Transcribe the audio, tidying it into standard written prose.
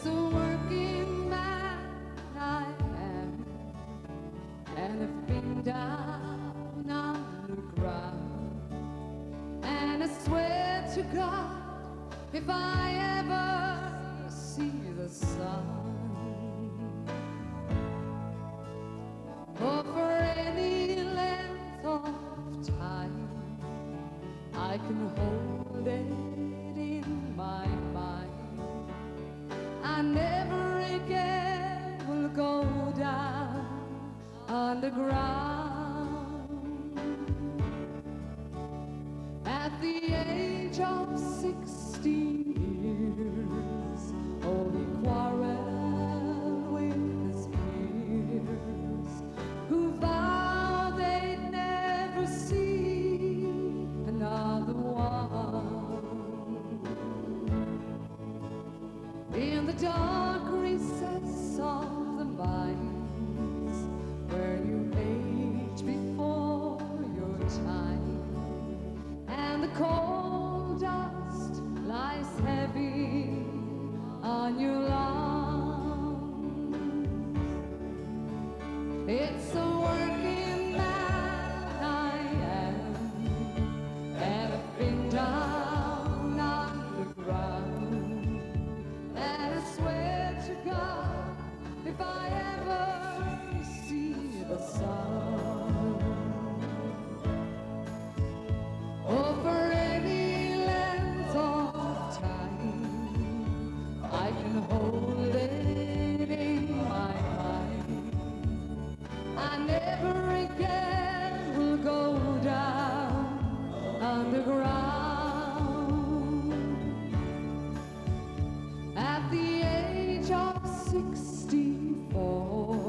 It's a working man I am, and I've been down underground, and I swear to God, if I ever see the sun, or for any length of time, I can hold it in my mind. I never again will go down underground. At the age of 16 years, oh, he quarreled with his peers, who vowed they'd never see another one. In the dark recess of the mines, where you age before your time, and the coal dust lies heavy on your lungs. It's a working man I am, and I've been down underground, and I swear to God, if I ever see the sun, or for any length of time, I can hold it in my mind. I never again will go down underground. At the age of 64,